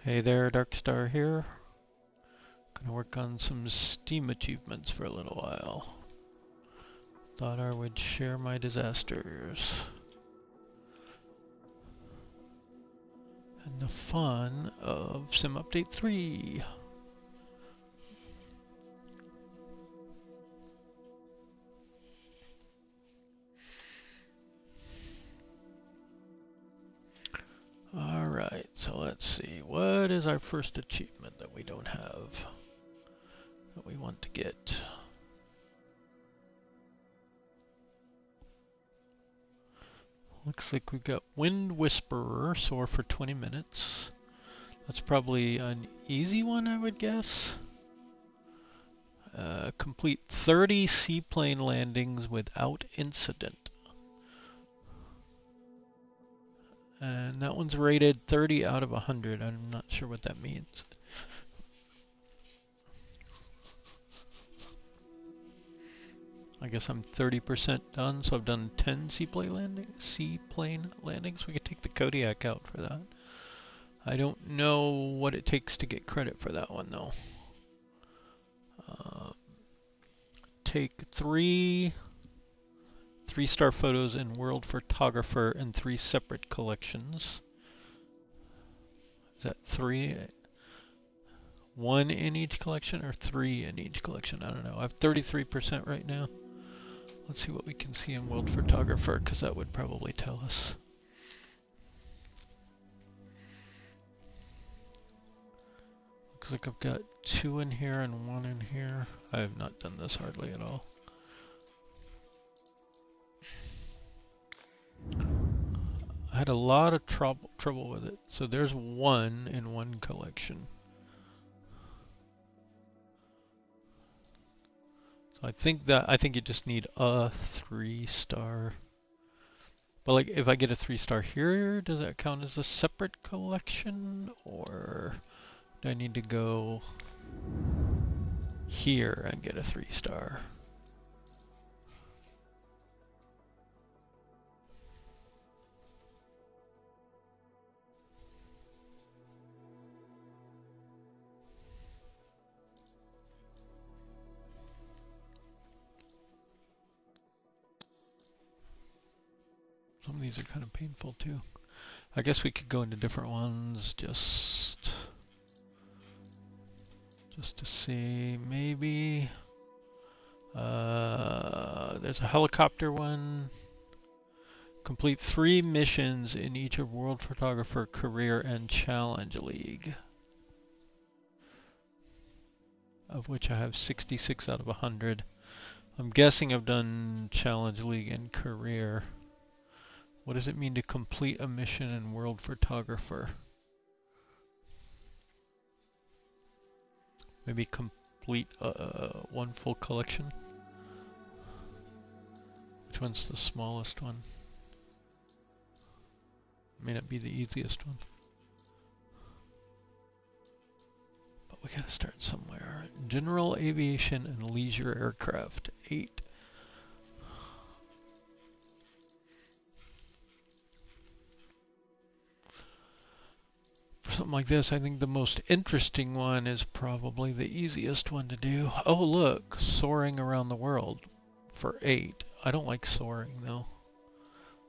Hey there, Darkstar here. Gonna work on some Steam achievements for a little while. Thought I would share my disasters. And the fun of Sim Update 3. Alright, so let's see. What is our first achievement that we don't have that we want to get? Looks like we've got Wind Whisperer, soar for 20 minutes. That's probably an easy one, I would guess. Complete 30 seaplane landings without incident. And that one's rated 30 out of 100. I'm not sure what that means. I guess I'm 30% done, so I've done 10 seaplane landings. We could take the Kodiak out for that. I don't know what it takes to get credit for that one, though. Take three 3-star photos in World Photographer in 3 separate collections. Is that 3? 1 in each collection or 3 in each collection? I don't know. I have 33% right now. Let's see what we can see in World Photographer, because that would probably tell us. Looks like I've got 2 in here and 1 in here. I have not done this hardly at all. I had a lot of trouble with it. So there's 1 in 1 collection. So I think you just need a 3-star. But like if I get a 3-star here, does that count as a separate collection, or do I need to go here and get a 3-star? Some of these are kind of painful too. I guess we could go into different ones just to see. Maybe there's a helicopter one. Complete 3 missions in each of World Photographer, Career, and Challenge League, of which I have 66 out of 100. I'm guessing I've done Challenge League and Career. What does it mean to complete a mission in World Photographer? Maybe complete 1 full collection? Which one's the smallest one? May not be the easiest one. But we gotta start somewhere. General Aviation and Leisure Aircraft, 8. For something like this, I think the most interesting one is probably the easiest one to do. Oh look, soaring around the world for 8. I don't like soaring though.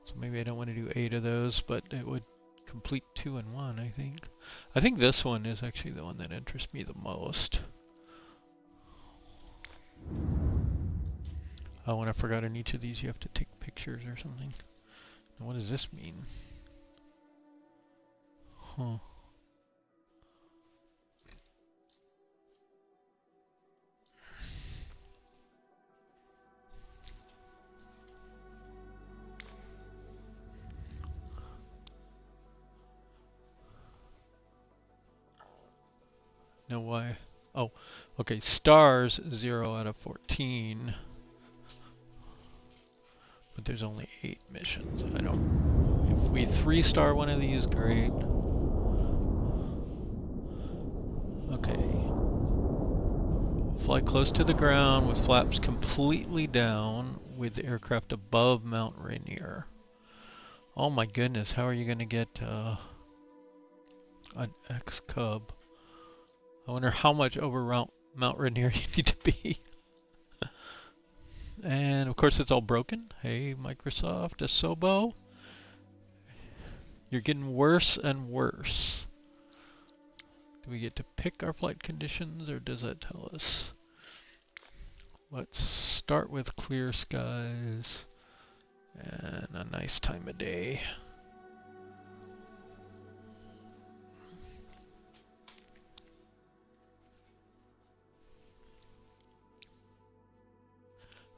So maybe I don't want to do 8 of those, but it would complete 2 in 1, I think. I think this one is actually the one that interests me the most. Oh, and I forgot in each of these you have to take pictures or something. Now, what does this mean? Huh. Now why? Oh, okay, stars 0 out of 14. But there's only 8 missions. I don't... If we 3-star one of these, great. Okay. Fly close to the ground with flaps completely down with the aircraft above Mount Rainier. Oh my goodness, how are you going to get... An X Cub. I wonder how much over Mount Rainier you need to be. And of course it's all broken. Hey, Microsoft, Asobo. You're getting worse and worse. Do we get to pick our flight conditions, or does that tell us? Let's start with clear skies and a nice time of day.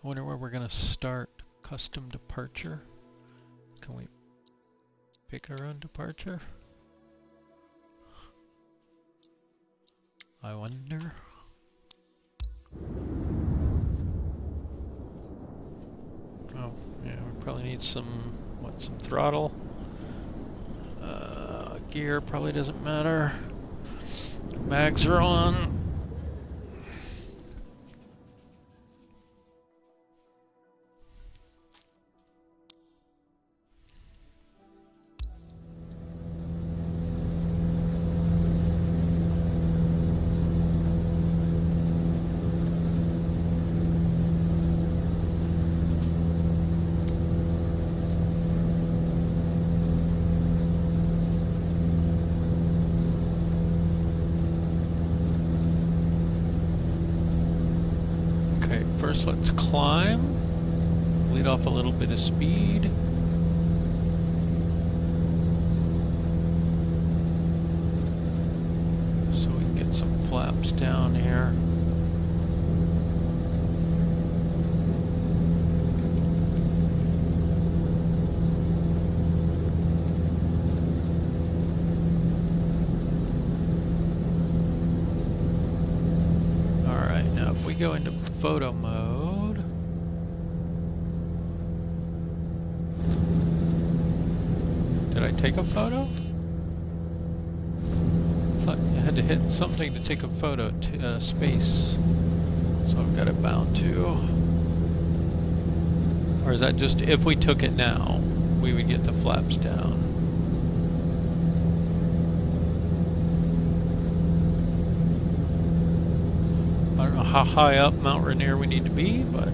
I wonder where we're gonna start. Custom departure. Can we pick our own departure? I wonder. Oh, yeah, we probably need some throttle. Gear probably doesn't matter. Mags are on. First, let's climb, lead off a little bit of speed. So we can get some flaps down here. All right, now if we go into photo mode. Did I take a photo? I thought you had to hit something to take a photo, space. So I've got it bound to. Or is that just if we took it now, we would get the flaps down? I don't know how high up Mount Rainier we need to be, but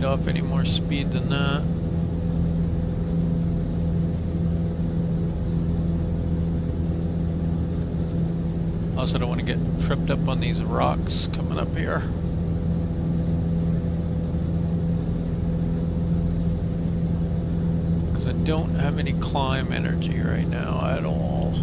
off any more speed than that. Also don't want to get tripped up on these rocks coming up here. Because I don't have any climb energy right now at all.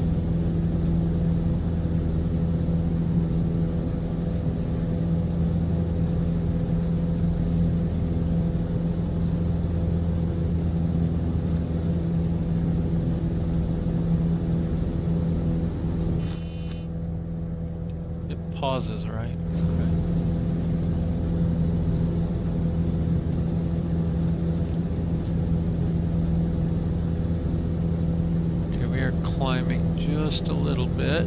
Pauses, right? Okay. Okay, we are climbing just a little bit.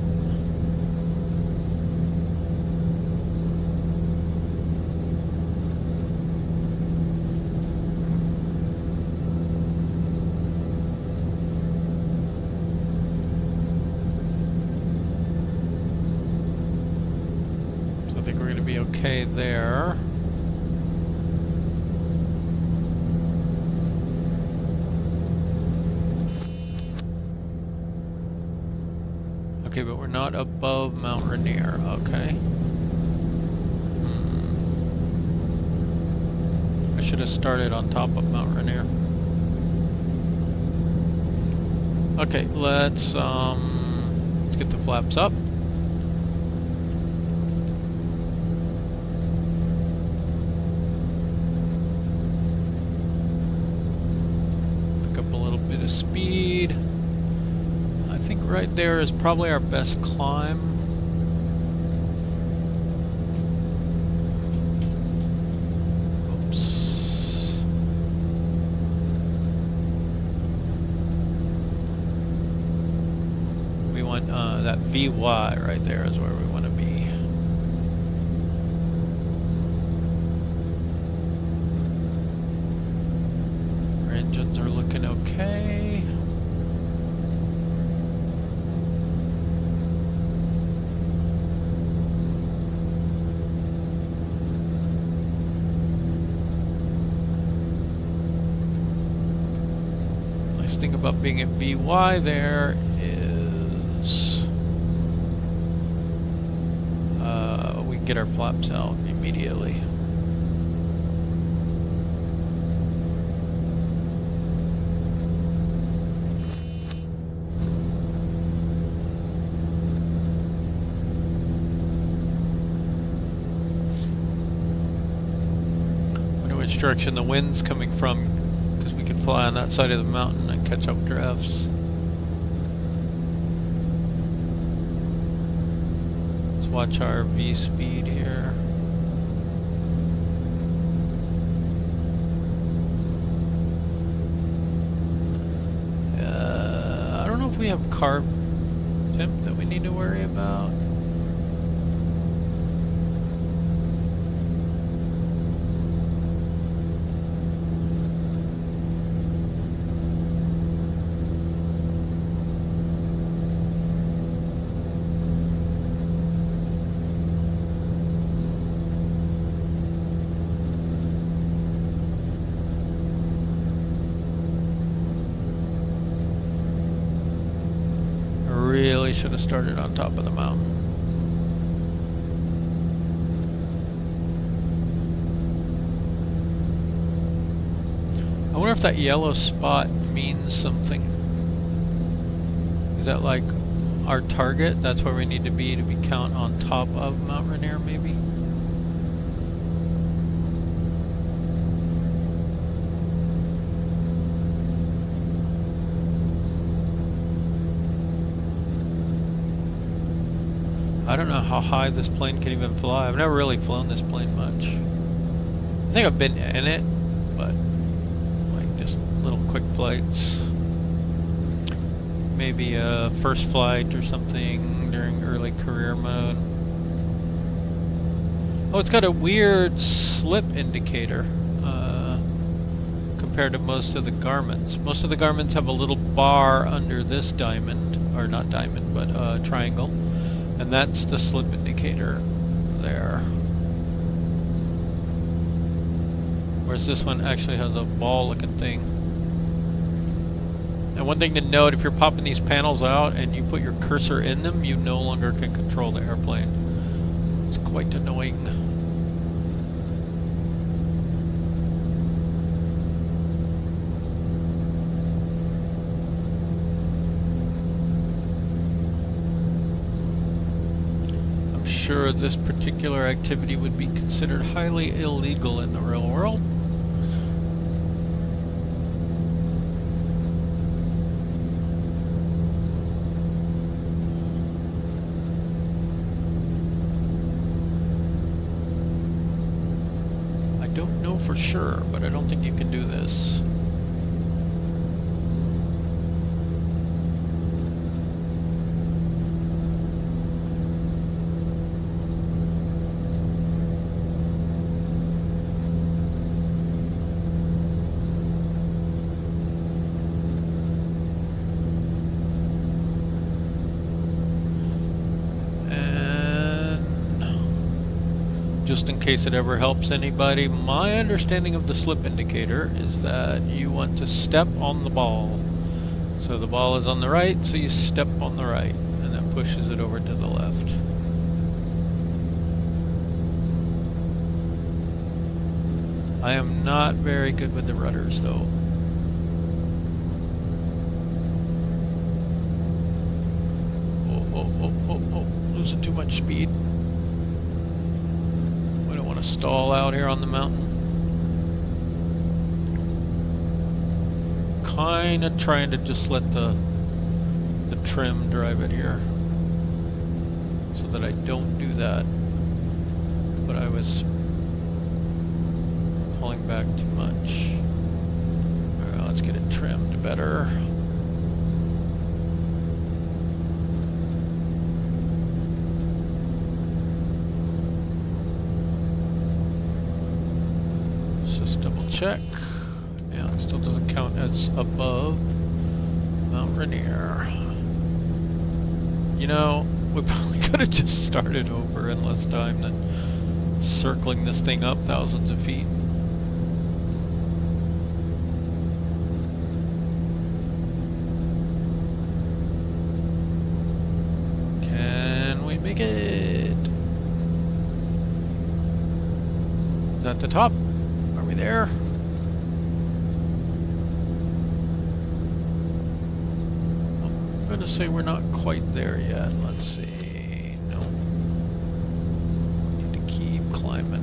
Okay, there. Okay, but we're not above Mount Rainier. Okay. I should have started on top of Mount Rainier. Okay, let's get the flaps up. Speed. I think right there is probably our best climb. That VY right there is where we want to be. Our engines are looking okay. Nice thing about being at VY there is we can get our flaps out immediately. Wonder which direction the wind's coming from, because we can fly on that side of the mountain and catch up drafts. Watch our V speed here. I don't know if we have carb temp that we need to worry about. Really should have started on top of the mountain. I wonder if that yellow spot means something. Is that like our target? That's where we need to be count on top of Mount Rainier, maybe? I don't know how high this plane can even fly. I've never really flown this plane much. I think I've been in it, but like just little quick flights. Maybe a first flight or something during early career mode. Oh, it's got a weird slip indicator compared to most of the Garmins. Most of the Garmins have a little bar under this diamond, or not diamond, but triangle. And that's the slip indicator there. Whereas this one actually has a ball looking thing. And one thing to note, if you're popping these panels out and you put your cursor in them, you no longer can control the airplane. It's quite annoying. Sure, this particular activity would be considered highly illegal in the real world. I don't know for sure, but I don't think you can do this. Just in case it ever helps anybody, my understanding of the slip indicator is that you want to step on the ball. So the ball is on the right, so you step on the right, and that pushes it over to the left. I am not very good with the rudders though. Oh, losing too much speed. Stall out here on the mountain. Kind of trying to just let the trim drive it here so that I don't do that. But I was pulling back too much. Alright, let's get it trimmed better. check. Yeah, it still doesn't count as above Mount Rainier. You know, we probably could have just started over in less time than circling this thing up thousands of feet. Can we make it? Is that the top? Are we there? I'm gonna say we're not quite there yet. Let's see. No. Need to keep climbing.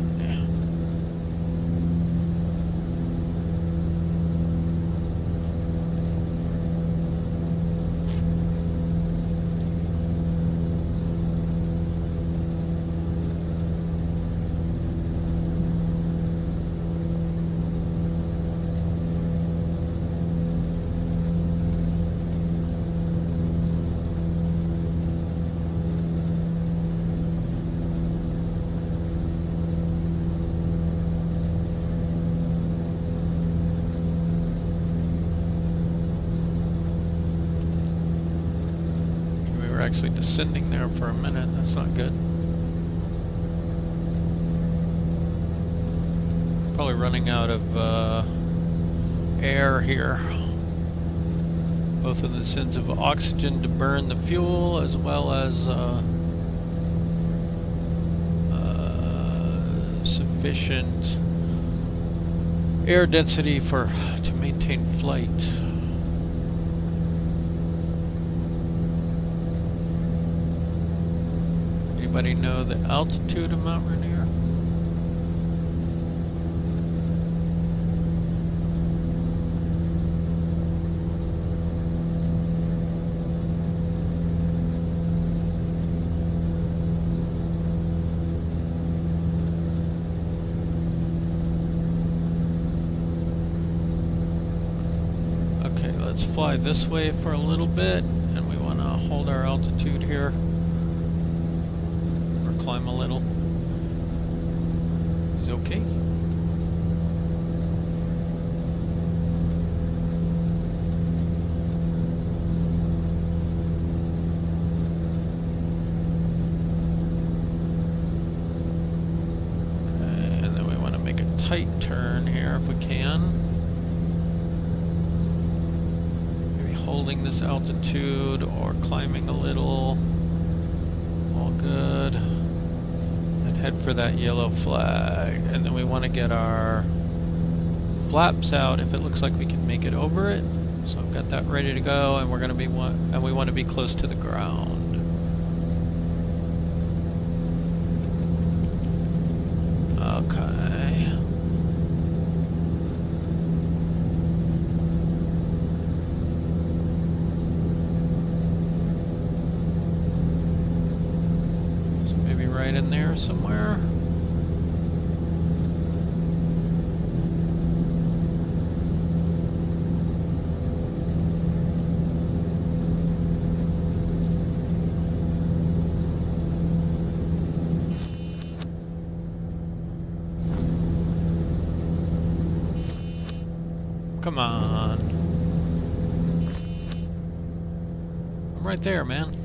Actually descending there for a minute. That's not good. Probably running out of air here. Both in the sense of oxygen to burn the fuel, as well as sufficient air density to maintain flight. Anybody know the altitude of Mount Rainier? Okay, let's fly this way for a little bit, and we want to hold our altitude here. Climb a little. Is okay. Okay, and then we want to make a tight turn here if we can. Maybe holding this altitude or climbing a little. All good. Head for that yellow flag, and then we want to get our flaps out if it looks like we can make it over it. So I've got that ready to go, and we're going to be and we want to be close to the ground. Okay. Right in there somewhere. Come on. I'm right there, man.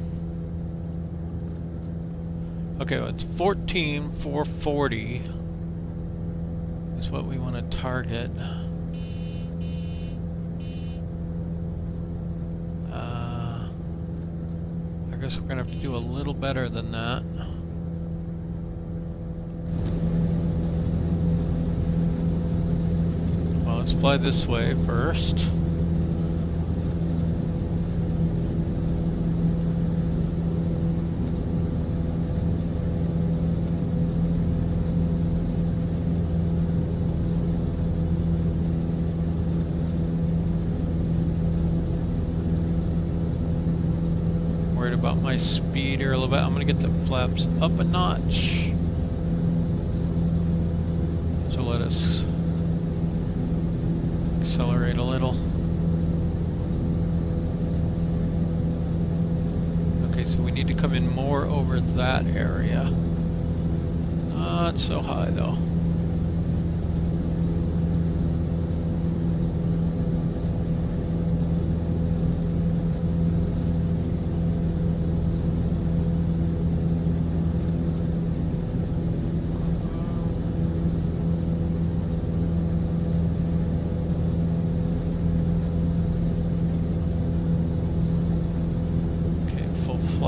Okay, well, it's 14,440 is what we want to target. I guess we're going to have to do a little better than that. Well, let's fly this way first. About my speed here a little bit. I'm going to get the flaps up a notch. So let us accelerate a little. Okay, so we need to come in more over that area. Not so high though.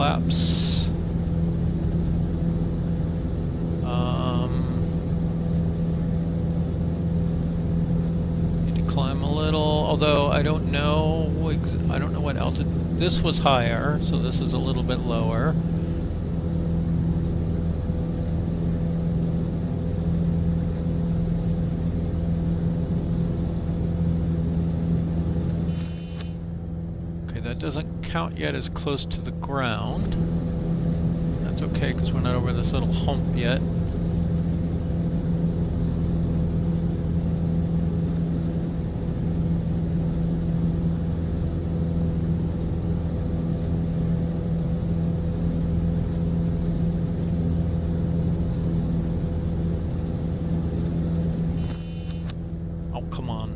flaps. Need to climb a little, although I don't know what altitude. This was higher, so this is a little bit lower. That doesn't count yet as close to the ground. That's okay because we're not over this little hump yet. Oh, come on.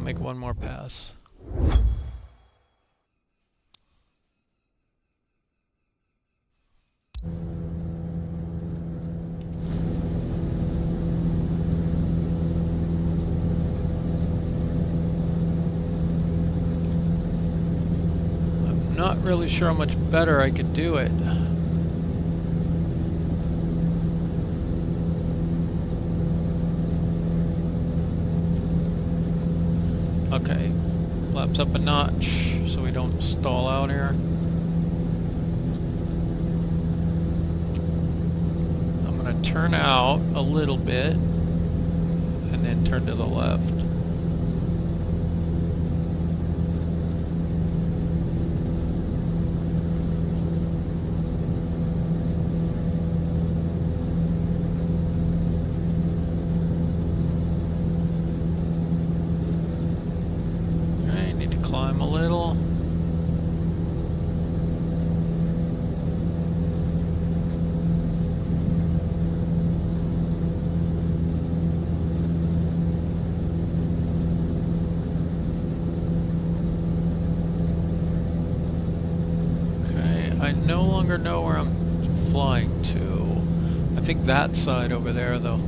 Make one more pass. I'm not really sure how much better I could do it. Okay, flaps up a notch so we don't stall out here. I'm going to turn out a little bit and then turn to the left. Climb a little. Okay, I no longer know where I'm flying to. I think that side over there though.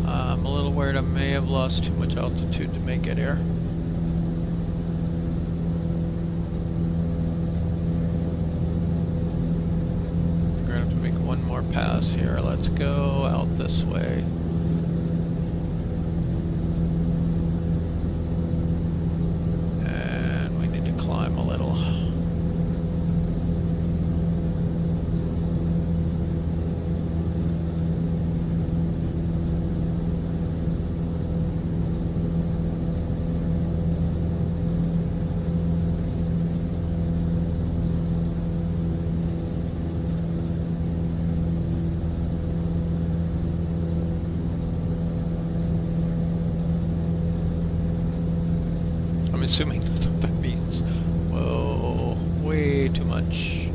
I'm a little worried I may have lost too much altitude to make it here. We're gonna have to make one more pass here. Let's go out this way. And we need to climb a little. I'm assuming that's what that means. Whoa, way too much.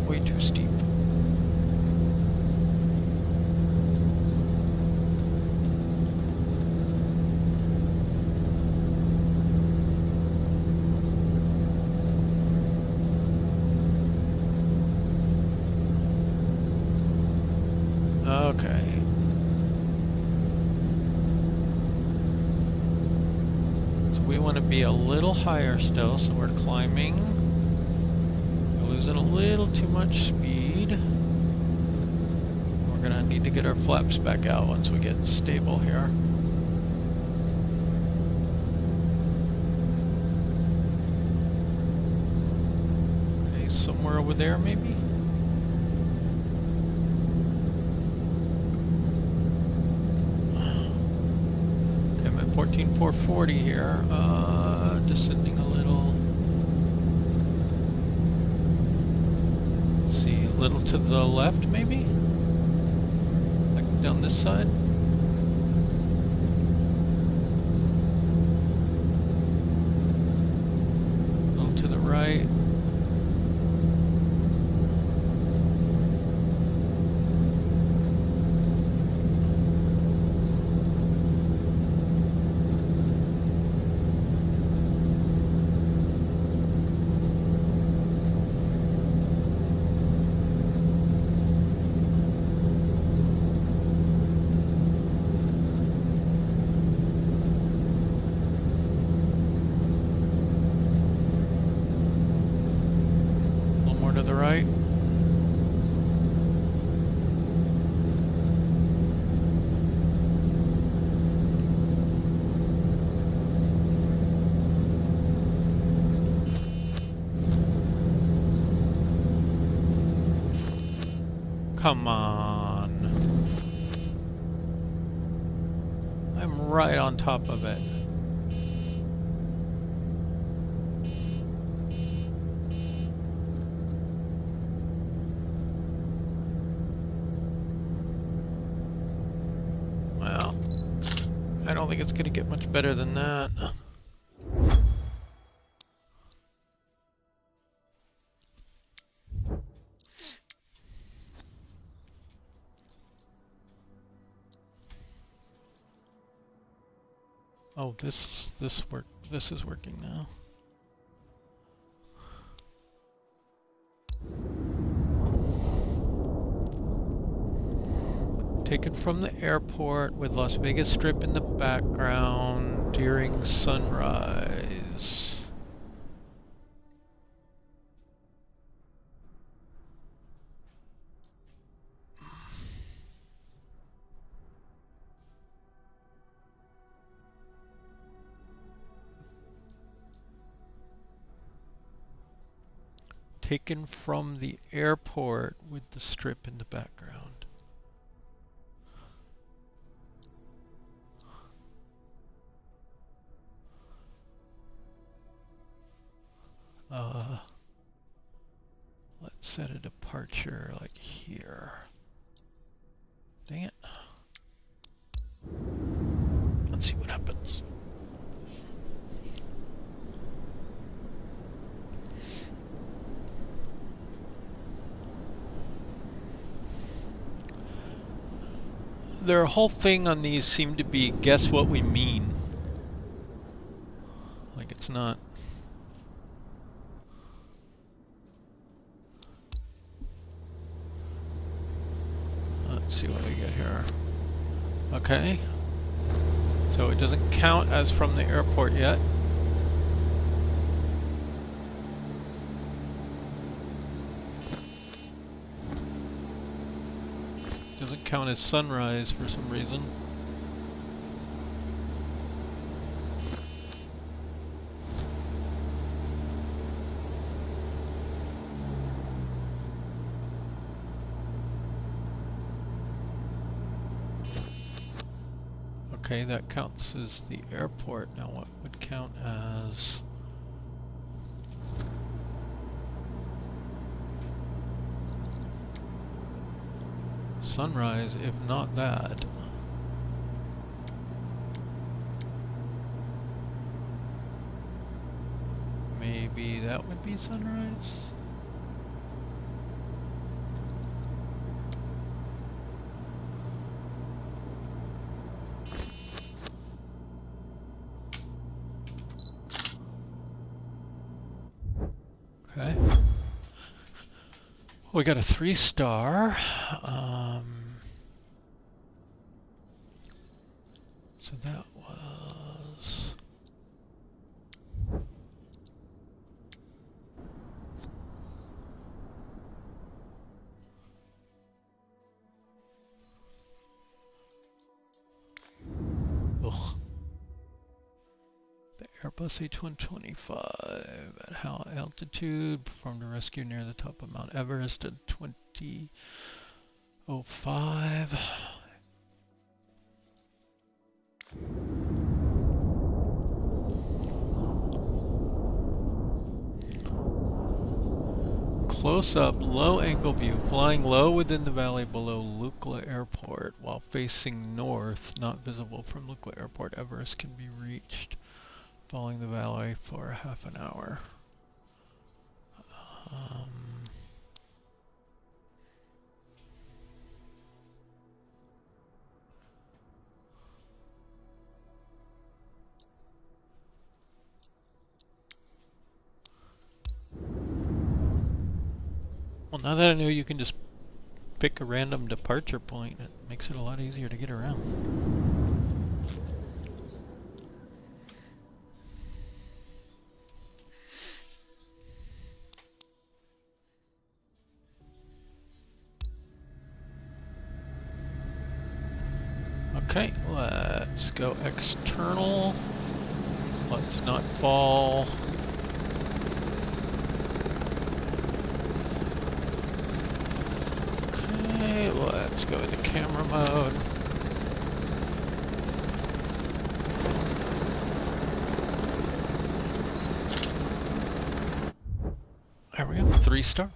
Way too steep. Okay. We want to be a little higher still, so we're climbing. We're losing a little too much speed. We're gonna need to get our flaps back out once we get stable here. Okay, somewhere over there maybe? Okay, I'm at 14,440 here. Descending a little. See, a little to the left maybe? Like down this side? A little to the right. right. Come on. I'm right on top of it. Well, I don't think it's going to get much better than that. Oh, this is working now. Taken from the airport with Las Vegas Strip in the background during sunrise. Taken from the airport with the strip in the background. Let's set a departure like here. Dang it. Let's see what happens. Their whole thing on these seem to be guess what we mean. Like it's not. Let's see what we get here. Okay. So it doesn't count as from the airport yet. Doesn't count as sunrise for some reason. Okay, that counts as the airport. Now what would count as... sunrise, if not that? Maybe that would be sunrise? Okay. We got a 3-star. So that was... Ugh. The Airbus H125 at how altitude performed a rescue near the top of Mount Everest at 20:05. Close-up, low-angle view, flying low within the valley below Lukla Airport while facing north, not visible from Lukla Airport. Everest can be reached following the valley for half an hour. Well, now that I know you can just pick a random departure point, it makes it a lot easier to get around. Okay, let's go external. Let's not fall. Okay, let's go into camera mode. There we go, 3-star.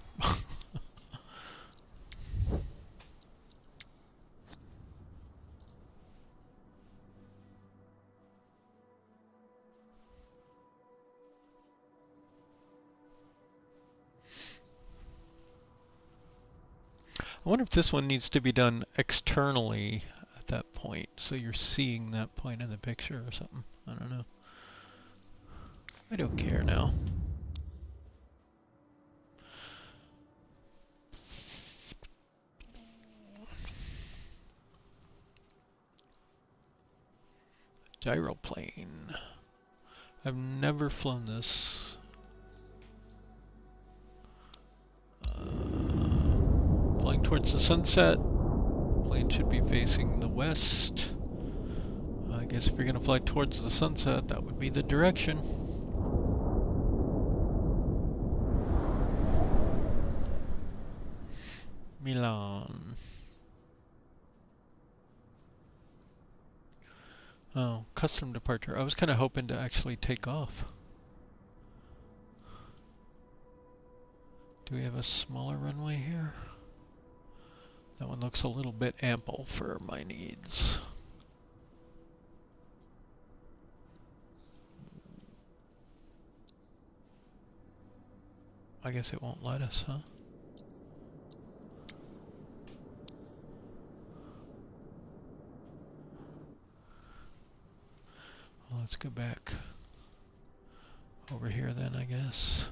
I wonder if this one needs to be done externally at that point, so you're seeing that point in the picture or something. I don't know. I don't care now. Gyroplane. I've never flown this. Flying towards the sunset. Plane should be facing the west. I guess if you're going to fly towards the sunset, that would be the direction. Milan. Oh, custom departure. I was kind of hoping to actually take off. Do we have a smaller runway here? That one looks a little bit ample for my needs. I guess it won't let us, huh? Well, let's go back over here then, I guess.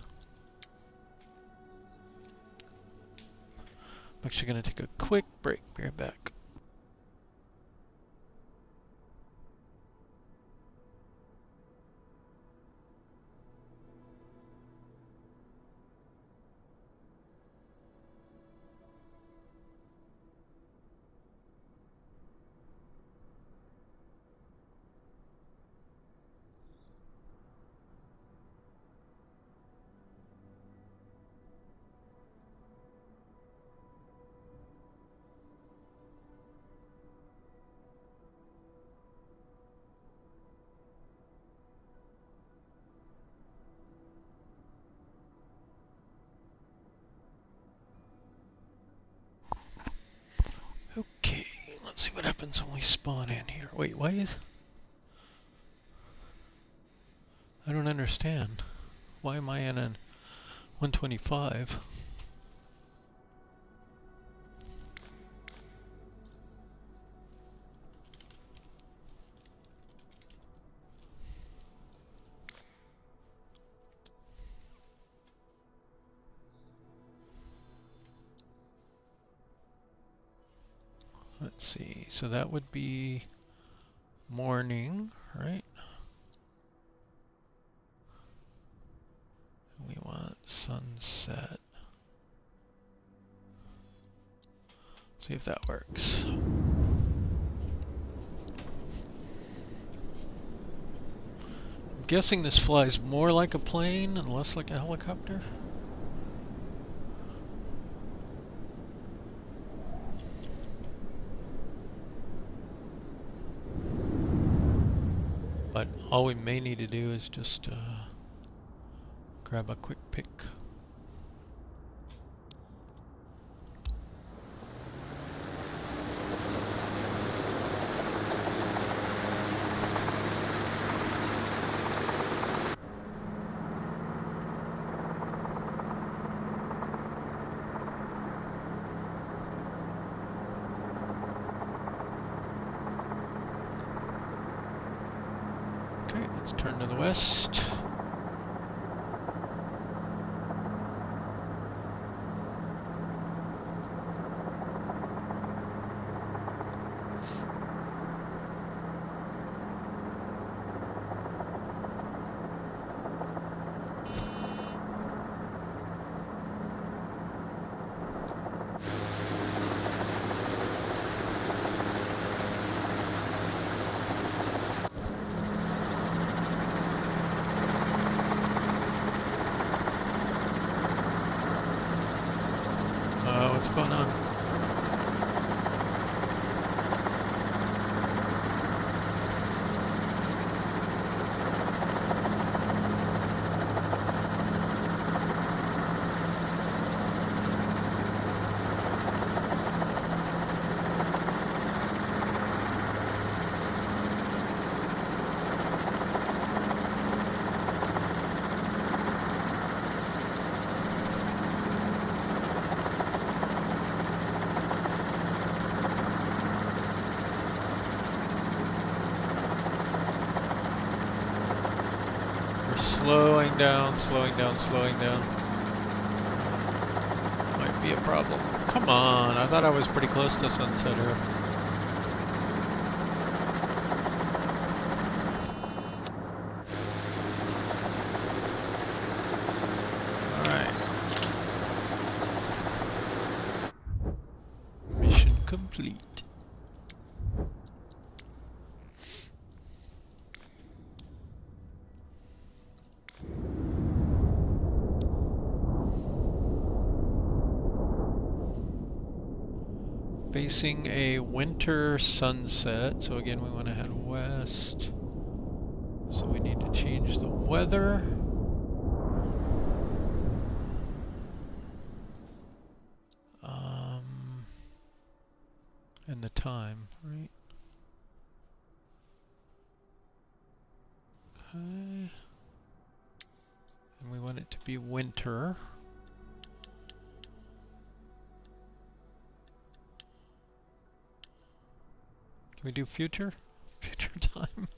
I'm actually going to take a quick break. Be right back. Okay, let's see what happens when we spawn in here. Wait, why is... I don't understand. Why am I in a 125? Let's see, so that would be morning, right? We want sunset. See if that works. I'm guessing this flies more like a plane and less like a helicopter. But all we may need to do is just grab a quick pic. Okay, let's turn to the west. What's going on? Slowing down, slowing down, slowing down. Might be a problem. Come on, I thought I was pretty close to sunset here. Alright. Mission complete. Facing a winter sunset, so again we want to head west. So we need to change the weather. And the time, right? Okay. And we want it to be winter. Can we do future? Future time?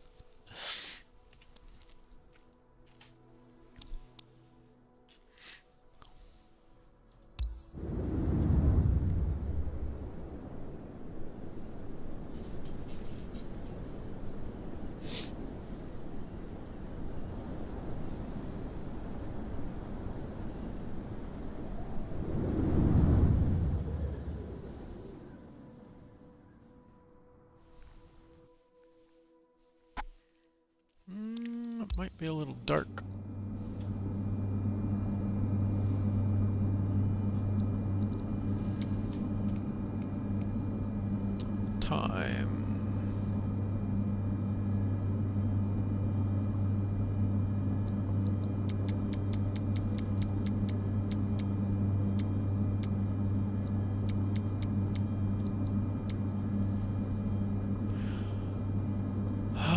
It might be a little dark. Time.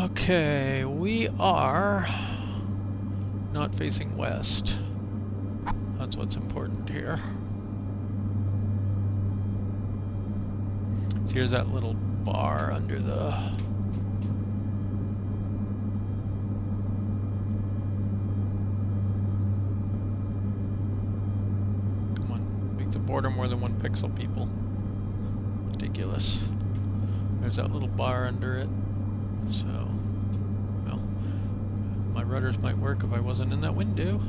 Okay, we are not facing west. That's what's important here. So here's that little bar under the... Come on, make the border more than 1 pixel, people. Ridiculous. There's that little bar under it. So, well, my rudders might work if I wasn't in that window.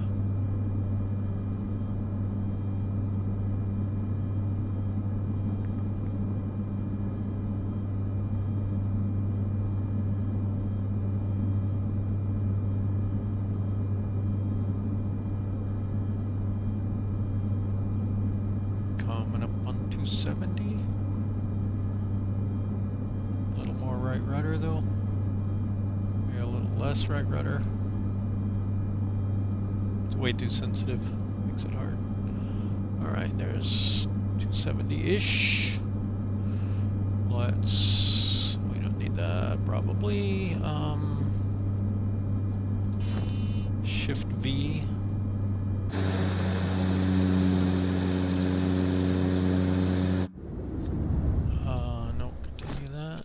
Coming up on 270. A little more right rudder though. Less right rudder. It's way too sensitive. Makes it hard. Alright, there's 270-ish. Let's... we don't need that, probably. Shift V. No, continue that.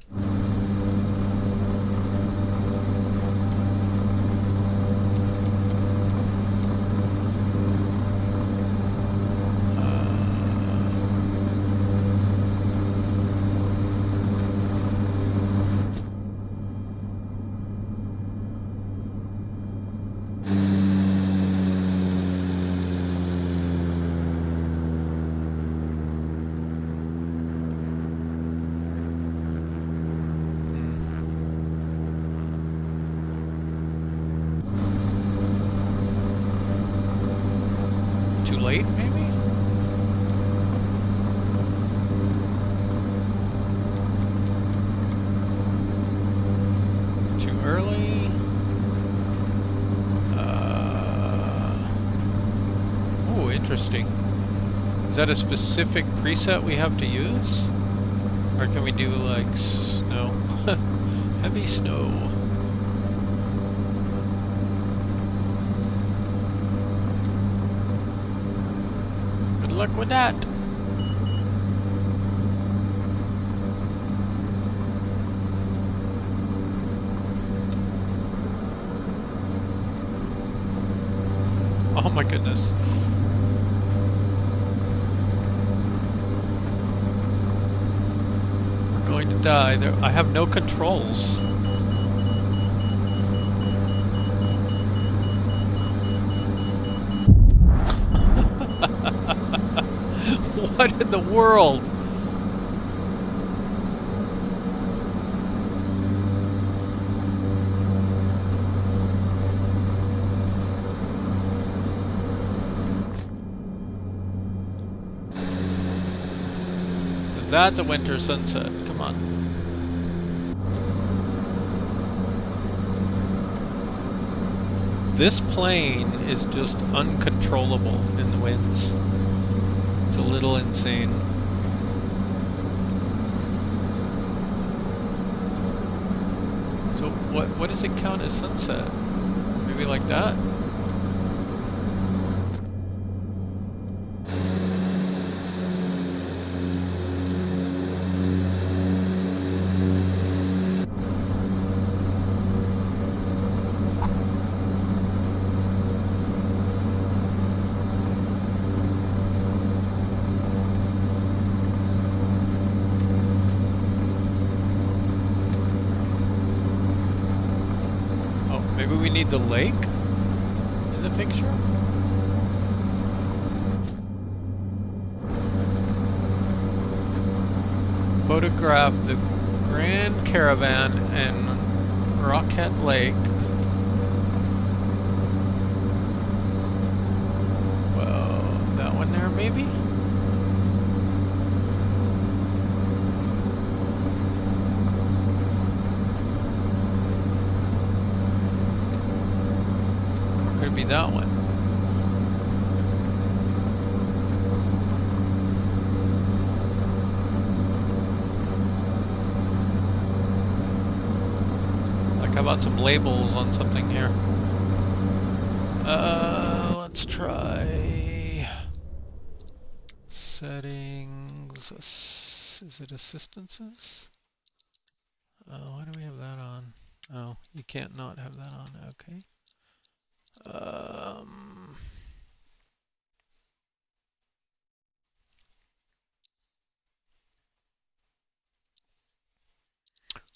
Late, maybe? interesting. Is that a specific preset we have to use? Or can we do like snow? Heavy snow. Good luck with that. Oh my goodness. We're going to die. There, I have no controls. What in the world? That's a winter sunset. Come on. This plane is just uncontrollable in the winds. It's a little insane. So what does it count as sunset? Maybe like that? Maybe we need the lake in the picture? Photograph the Grand Caravan and Rocket Lake. Well, that one there maybe? Could be that one. Like, how about some labels on something here? Let's try settings. Is it assistances? Why do we have that on? Oh, you can't not have that on. Okay.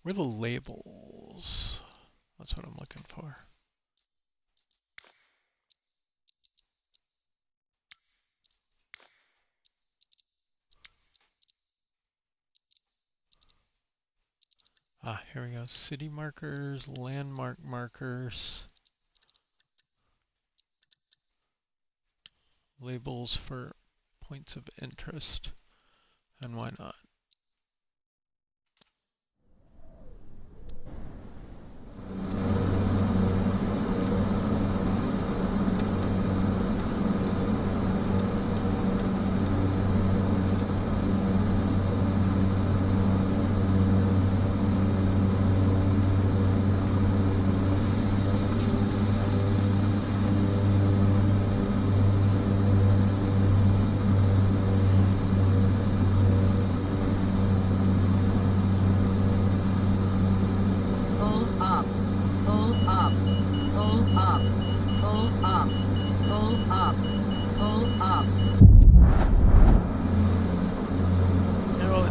Where are the labels? That's what I'm looking for. Ah, here we go. City markers, landmark markers. Labels for points of interest, and why not?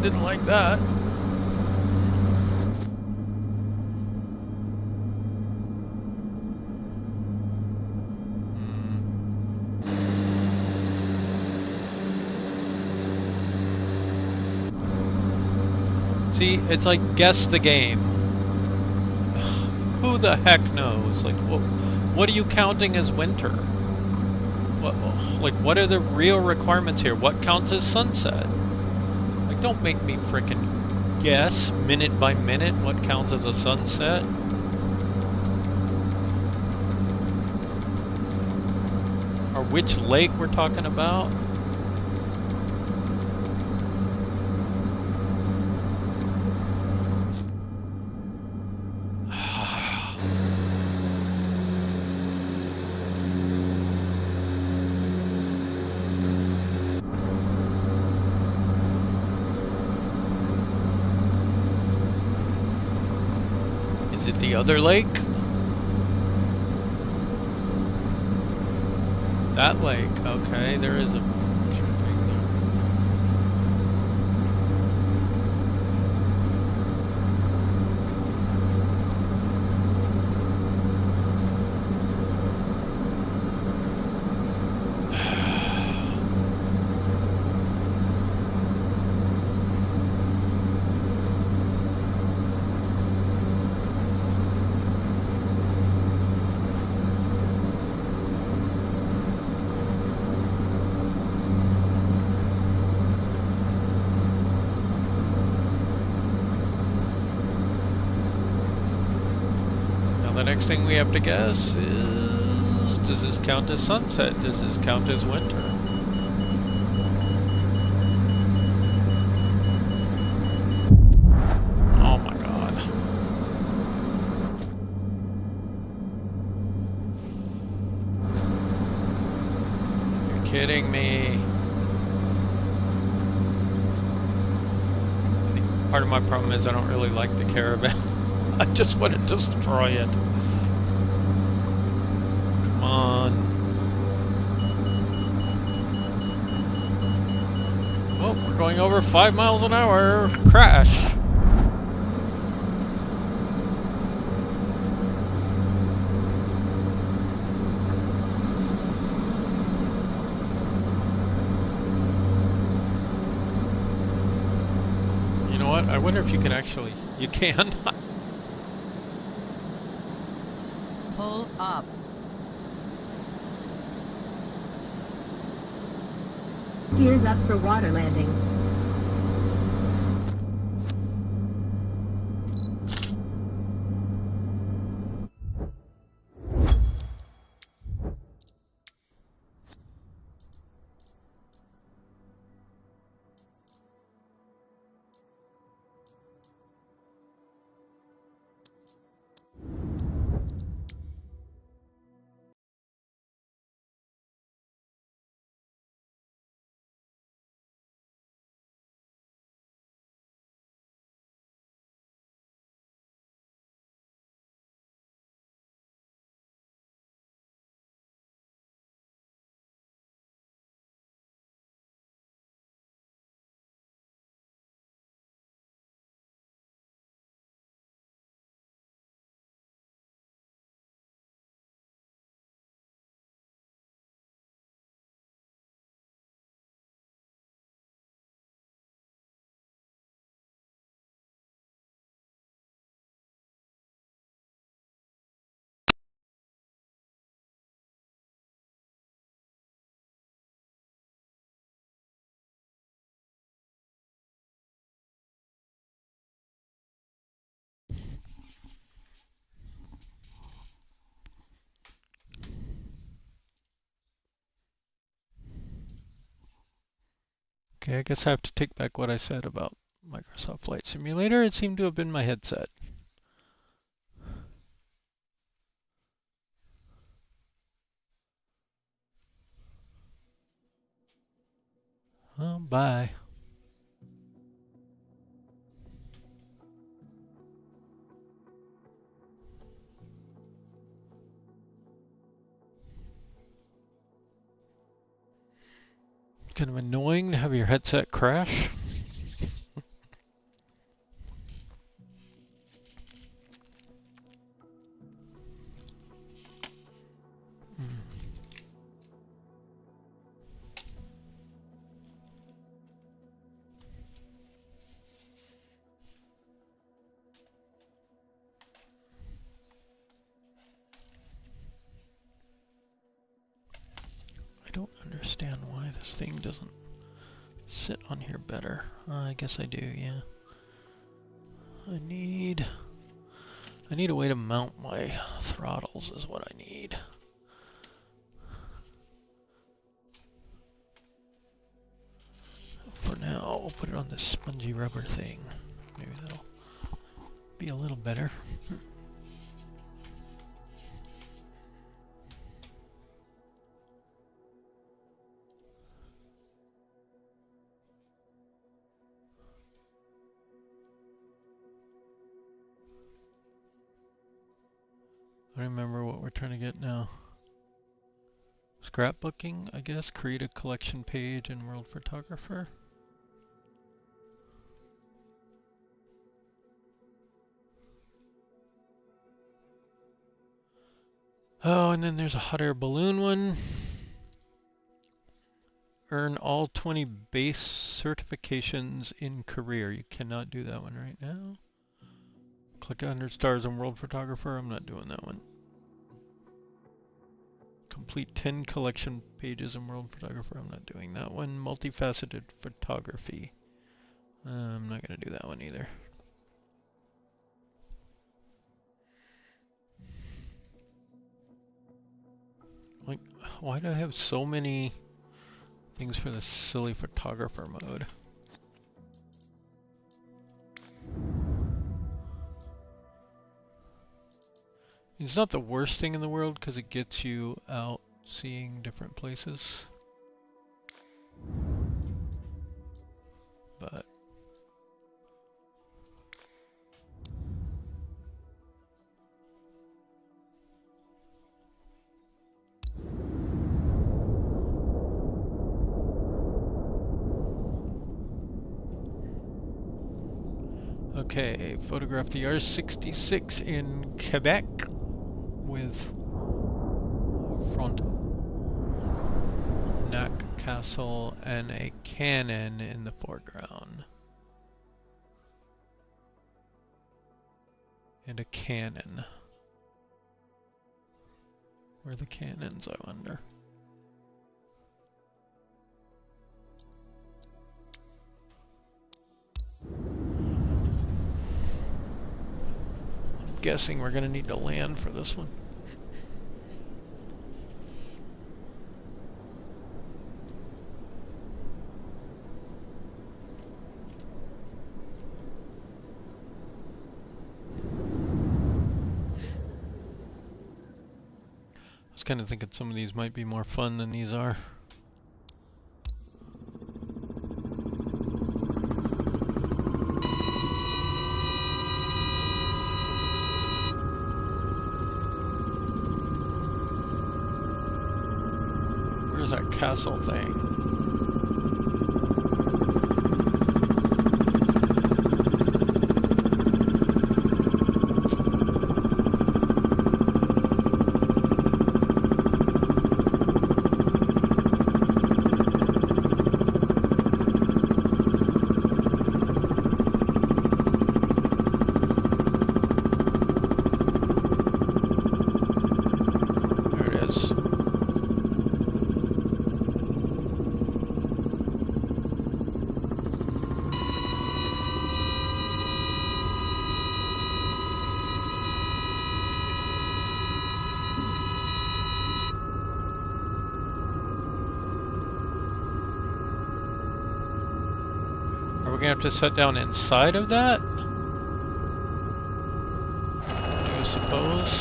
Didn't like that. See, it's like guess the game. Who the heck knows? Like, what are you counting as winter? What are the real requirements here? What counts as sunset? Like, don't make me frickin' guess minute by minute what counts as a sunset. Are which lake we're talking about? Is it the other lake? That lake, okay, there is a picture thing there. The next thing we have to guess is, does this count as sunset? Does this count as winter? Oh my God. You're kidding me. I think part of my problem is I don't really like the Caravan. I just want to destroy it. Come on. Oh, we're going over 5 miles an hour. Crash. You know what? I wonder if you can actually... You can. Pull up. Gears up for water landing. Okay, I guess I have to take back what I said about Microsoft Flight Simulator. It seemed to have been my headset. Oh, bye. Kind of annoying to have your headset crash. I don't understand why this thing doesn't sit on here better. I guess I do, yeah. I need a way to mount my throttles is what I need. we'll put it on this spongy rubber thing. Maybe that'll be a little better. I remember what we're trying to get now. Scrapbooking, I guess. Create a collection page in World Photographer. Oh, and then there's a hot air balloon one. Earn all 20 base certifications in career. You cannot do that one right now. Click 100 stars in World Photographer. I'm not doing that one. Complete 10 collection pages in World Photographer. I'm not doing that one. Multifaceted photography. I'm not going to do that one either. Like, why do I have so many things for the silly photographer mode? It's not the worst thing in the world because it gets you out seeing different places. But okay, photograph the R66 in Quebec with Frontenac Castle and a cannon in the foreground. And a cannon. Where are the cannons, I wonder? I'm guessing we're gonna need to land for this one. I was kind of thinking some of these might be more fun than these are. Where's that castle thing? We're gonna have to sit down inside of that? I suppose.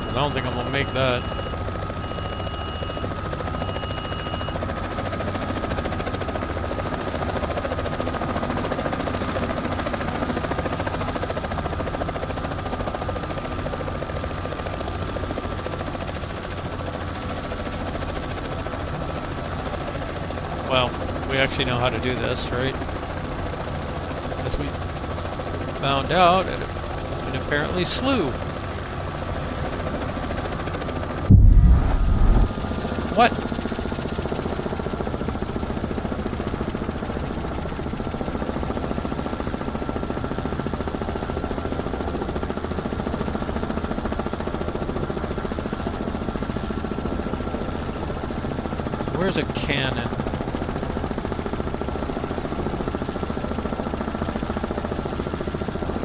I don't think I'm gonna make that. Well, we actually know how to do this, right? As we found out, it apparently slew. What? Where's a cannon?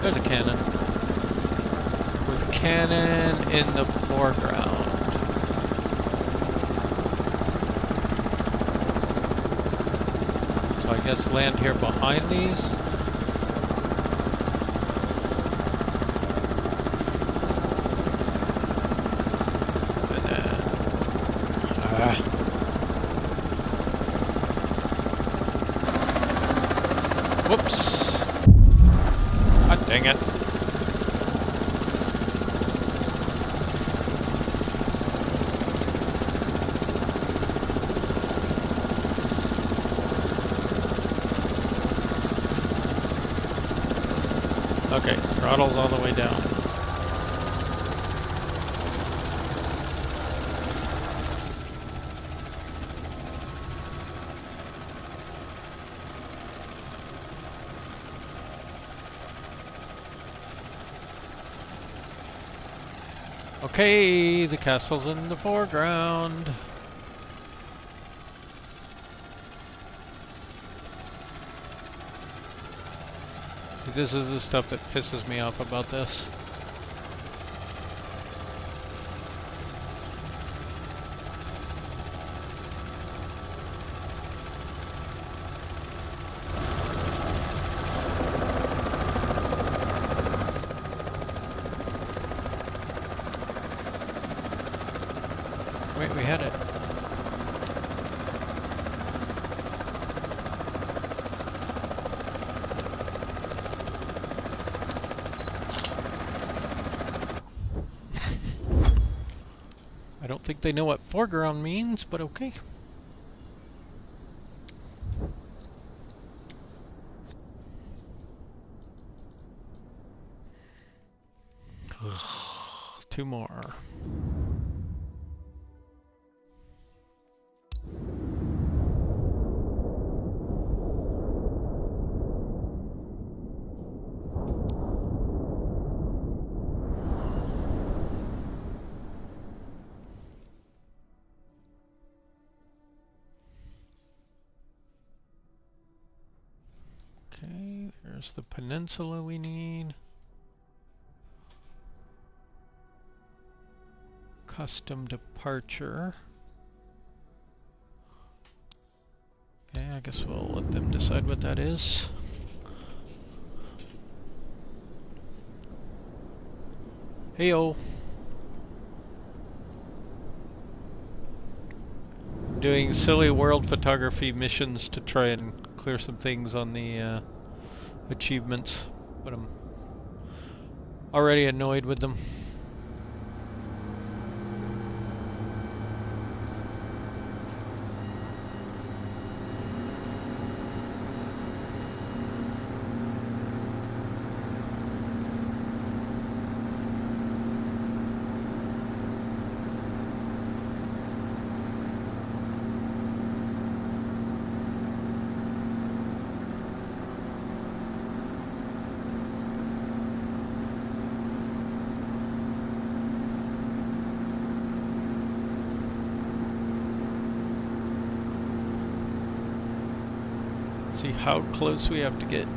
There's a cannon. With cannon in the foreground. guess land here behind these. And then, whoops. God dang it. Okay, throttle's all the way down. Okay, the castle's in the foreground. See, this is the stuff that pisses me off about this. Wait, we had it. I don't think they know what foreground means, but okay. Two more. Okay, there's the peninsula we need. Custom departure. Okay, I guess we'll let them decide what that is. Heyo. Doing silly world photography missions to try and clear some things on the achievements, but I'm already annoyed with them. See how close we have to get.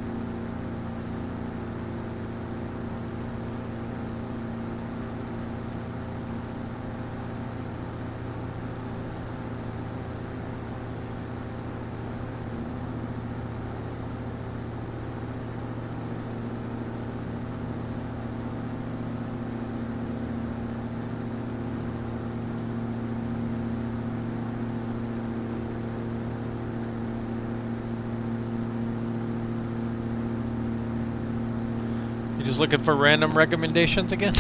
Just looking for random recommendations again?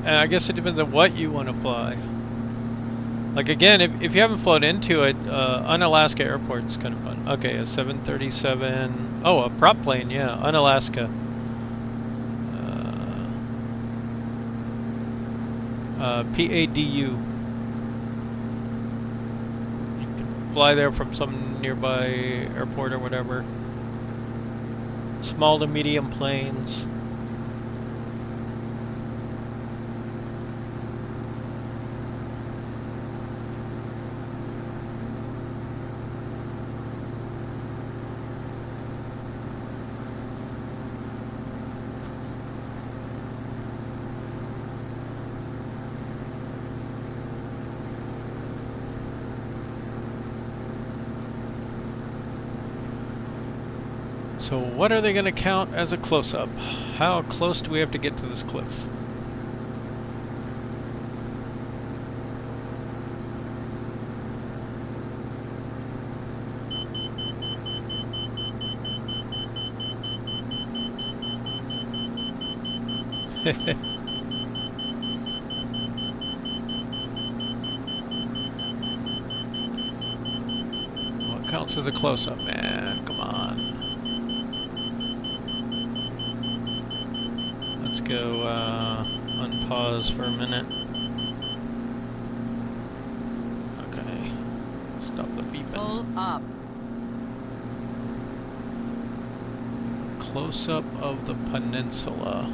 I guess it depends on what you want to fly. Like again, if you haven't flown into it, Unalaska Airport is kind of fun. Okay, a 737. Oh, a prop plane, yeah, Unalaska. PADU. Fly there from some nearby airport or whatever. Small to medium planes. So what are they going to count as a close-up? How close do we have to get to this cliff? What counts as a close-up, man? Come on. Let's go unpause for a minute. Okay. Stop the beeping. Pull up. Close-up of the peninsula.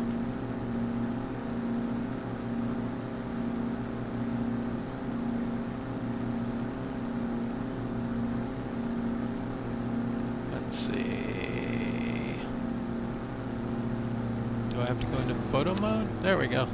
Let's see. Do I have to go into photo mode? There we go.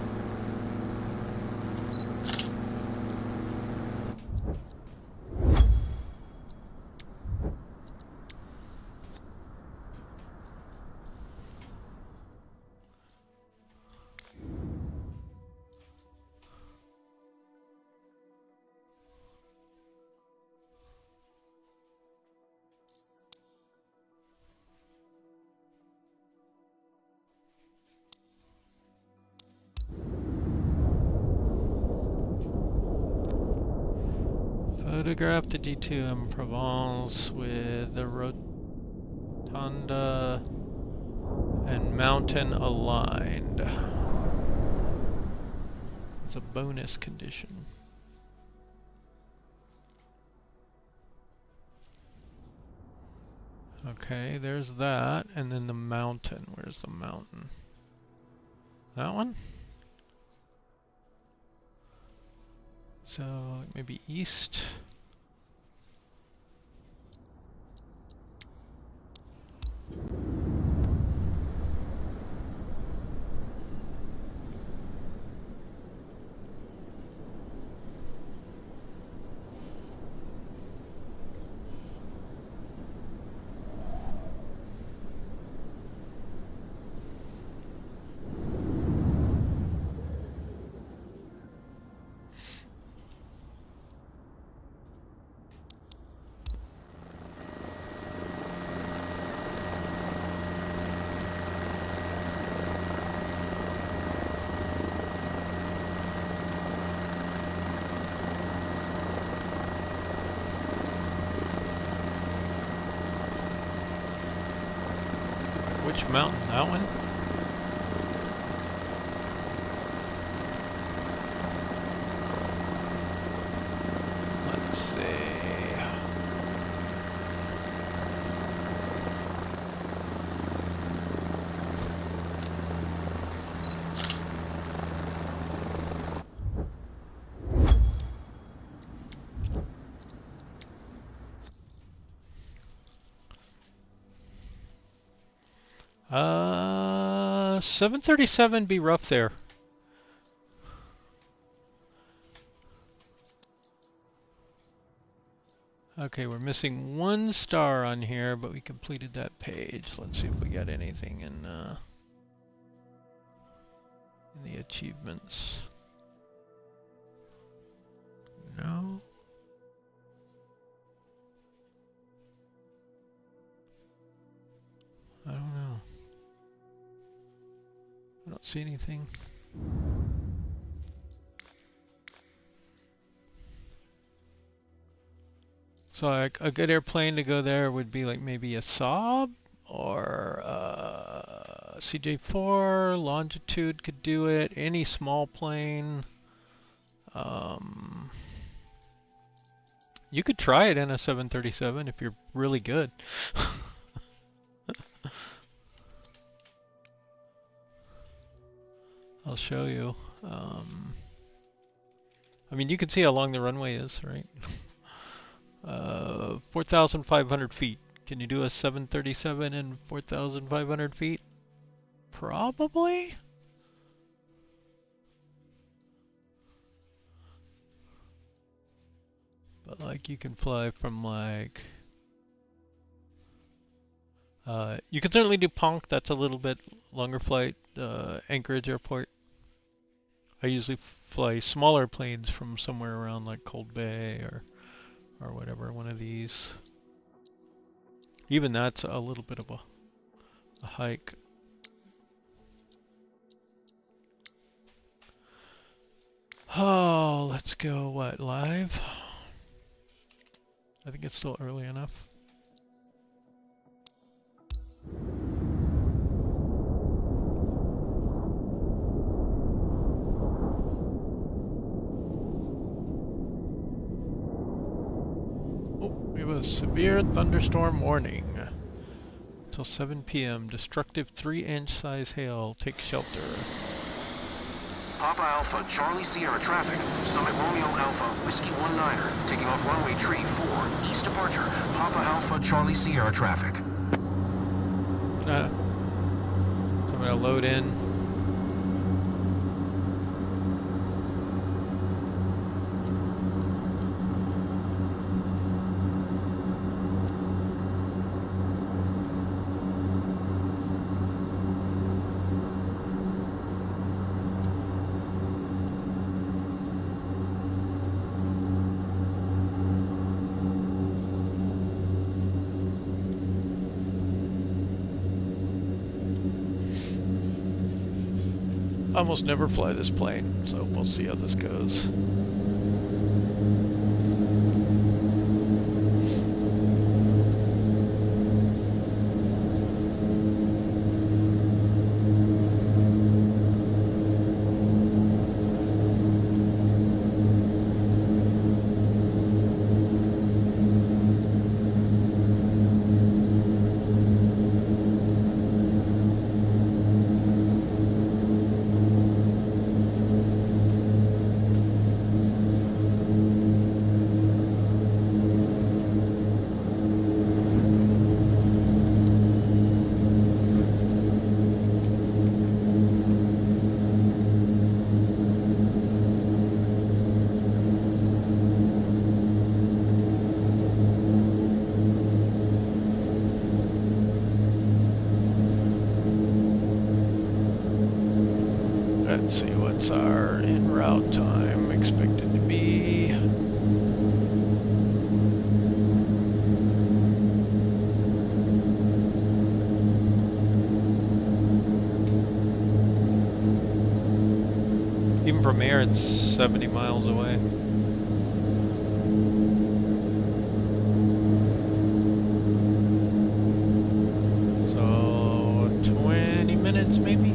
Photograph the D2 in Provence with the rotunda and mountain aligned. It's a bonus condition. Okay, there's that, and then the mountain. Where's the mountain? That one? So maybe east. Which mountain? That one? Let's see. Uh, 737 be rough there. Okay, we're missing one star on here, but we completed that page. Let's see if we got anything in the achievements. No. I don't know. I don't see anything. So a good airplane to go there would be like maybe a Saab or CJ4. Longitude could do it. Any small plane. You could try it in a 737 if you're really good. I'll show you. I mean, you can see how long the runway is, right? 4,500 feet. Can you do a 737 in 4,500 feet? Probably? But like you can fly from like, You can certainly do Ponk, that's a little bit longer flight, Anchorage Airport. I usually fly smaller planes from somewhere around like Cold Bay or whatever, one of these. Even that's a little bit of a hike. Oh, let's go, what, live? I think it's still early enough. Oh, we have a severe thunderstorm warning. Till 7 p.m. Destructive 3-inch size hail. Take shelter. Papa Alpha, Charlie Sierra traffic. Summit Romeo Alpha, Whiskey 19er. Taking off runway tree 4. East departure. Papa Alpha, Charlie Sierra traffic. So I'm going to load in. I almost never fly this plane, so we'll see how this goes. Let's see, what's our en route time expected to be? Even from here, it's 70 miles away. So 20 minutes maybe?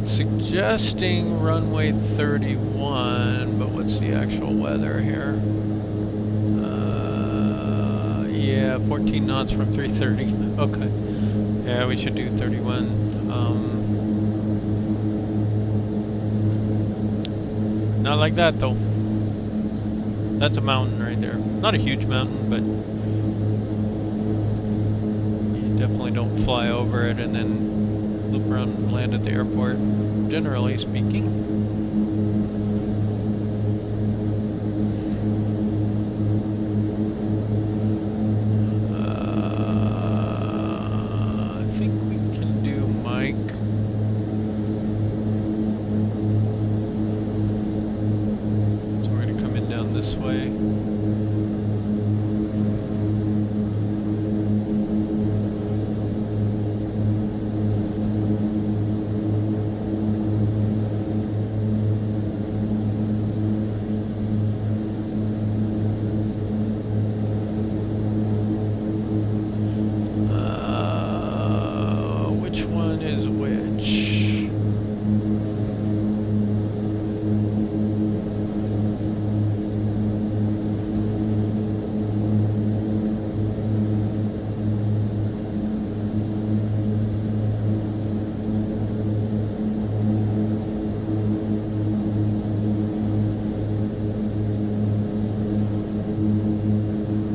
Suggesting runway 31, but what's the actual weather here? Yeah, 14 knots from 330. Okay. Yeah, we should do 31. Not like that though. That's a mountain right there. Not a huge mountain, but you definitely don't fly over it and then loop around and land at the airport, generally speaking. I think we can do Mike. So we're going to come in down this way. Which one is which?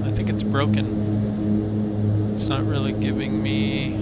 I think it's broken. It's not really giving me.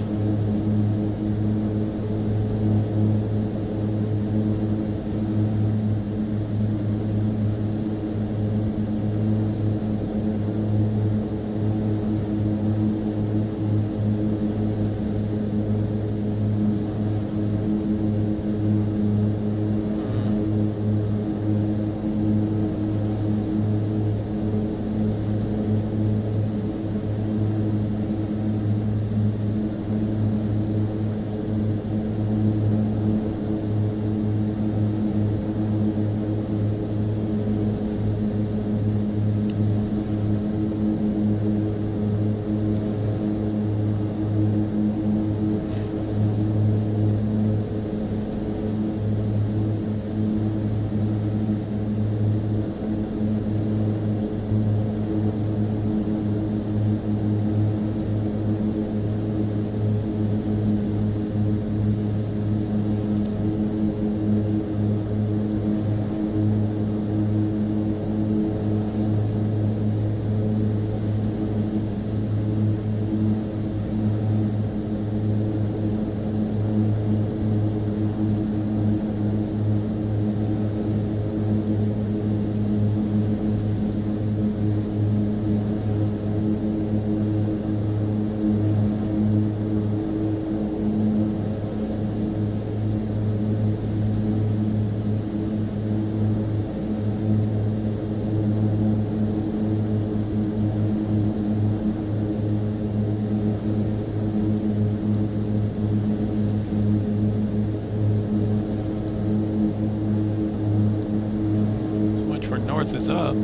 North is up.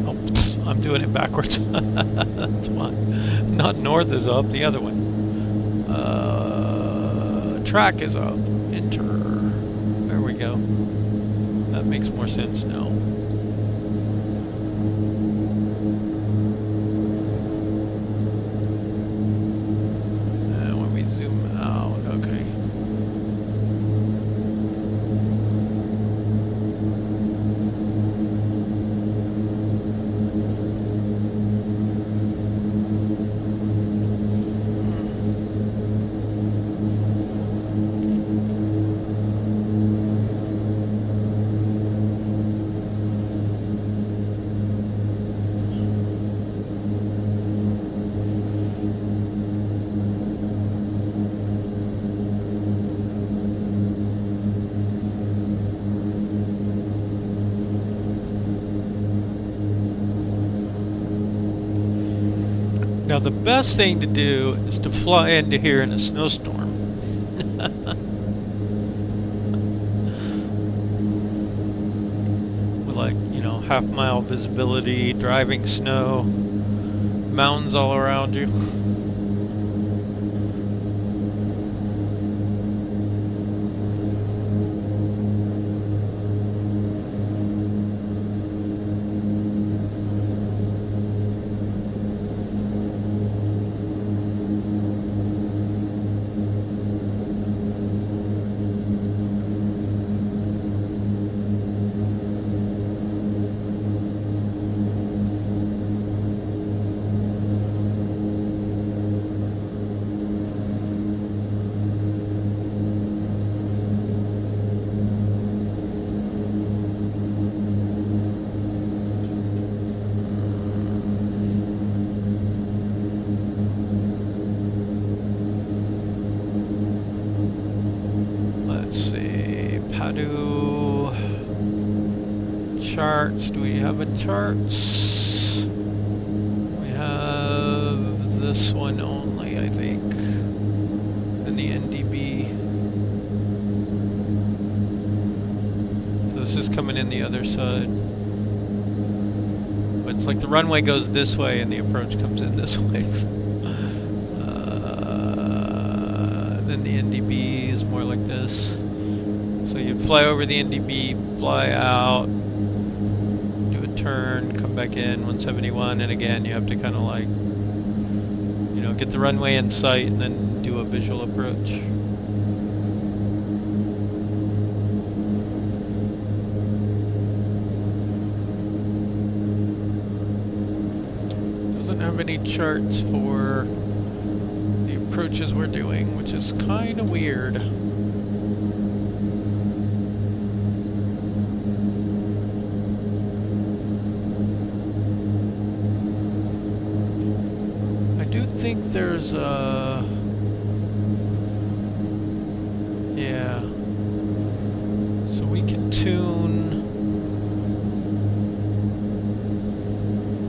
Oh, I'm doing it backwards. That's why. Not north is up, the other one. Track is up. Enter. There we go. That makes more sense now. And when we zoom out, okay. Now the best thing to do is to fly into here in a snowstorm. With like, you know, half-mile visibility, driving snow, mountains all around you. do charts. Do we have a charts? We have this one only, I think, and the NDB. So this is coming in the other side. But it's like the runway goes this way and the approach comes in this way. Then the NDB is more like this. So you'd fly over the NDB, fly out, do a turn, come back in 171, and again you have to kind of like, you know, get the runway in sight and then do a visual approach. Doesn't have any charts for the approaches we're doing, which is kind of weird. I do think there's a... yeah. So we can tune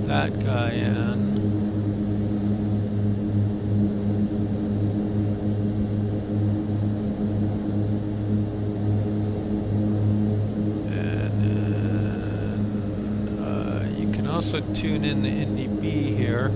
that guy in. Also tune in the NDB here.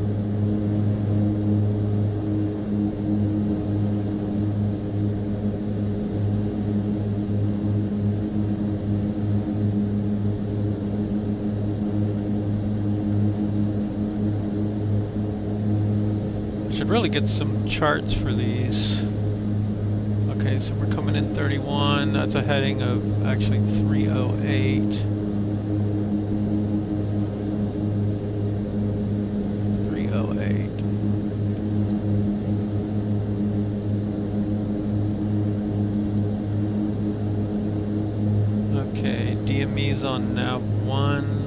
Should really get some charts for these. Okay, so we're coming in 31. That's a heading of actually 308. Okay, DME's on nav 1.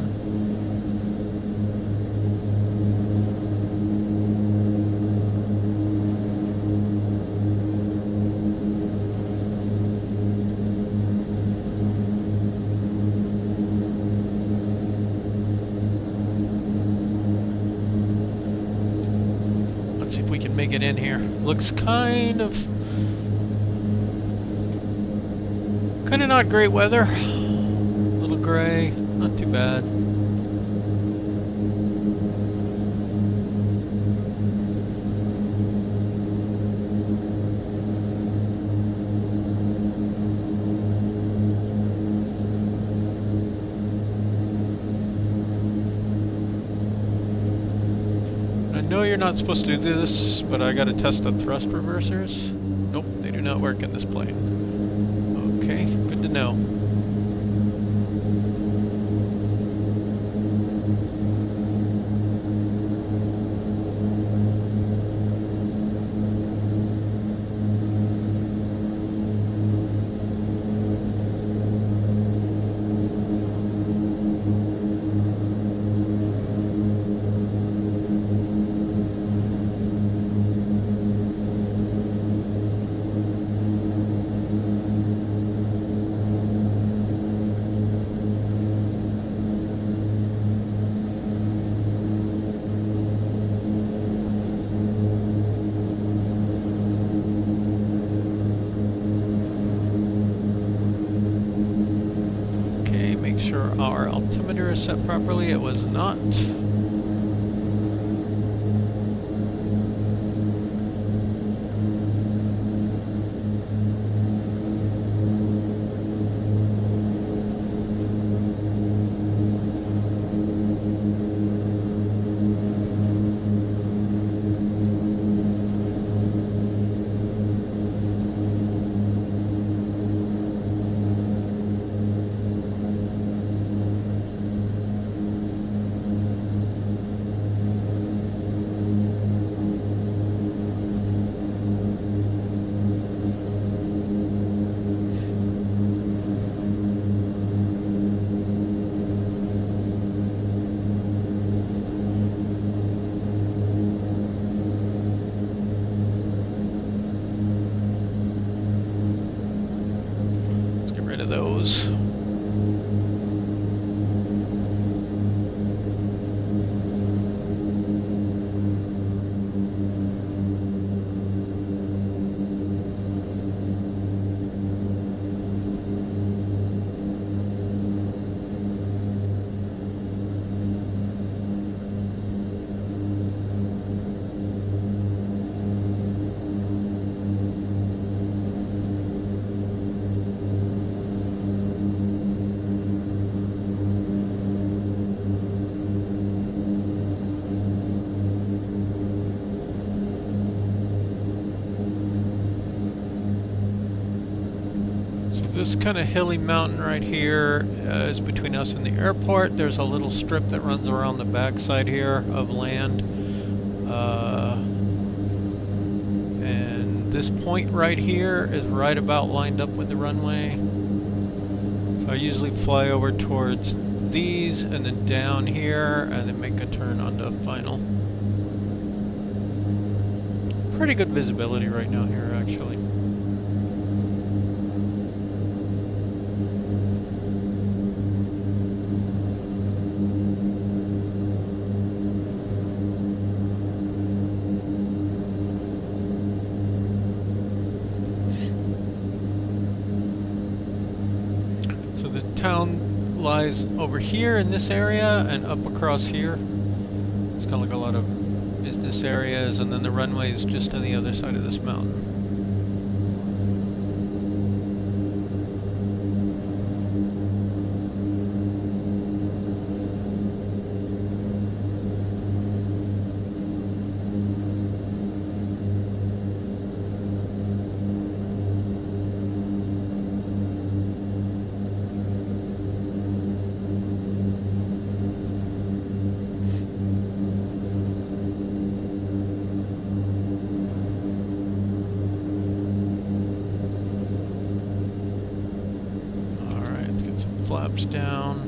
Let's see if we can make it in here. Looks kind of not great weather. A little gray, not too bad. I know you're not supposed to do this, but I gotta test the thrust reversers. Nope, they do not work in this plane. Okay, good to know. Our altimeter is set properly. It was not. those. This kind of hilly mountain right here is between us and the airport. There's a little strip that runs around the backside here of land. And this point right here is right about lined up with the runway. So I usually fly over towards these and then down here and then make a turn onto final. Pretty good visibility right now here, actually. Town lies over here in this area and up across here. It's kind of like a lot of business areas, and then the runway is just on the other side of this mountain. Flaps down.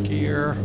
Gear.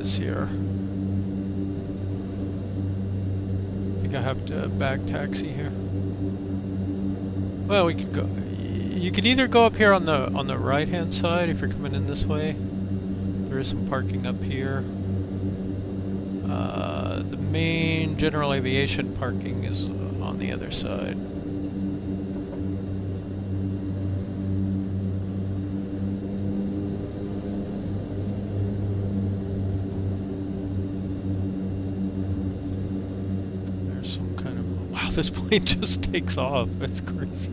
Here. I think I have to back taxi here. Well, we could go. You could either go up here on the right hand side if you're coming in this way. There is some parking up here. The main general aviation parking is on the other side. This plane just takes off. It's crazy.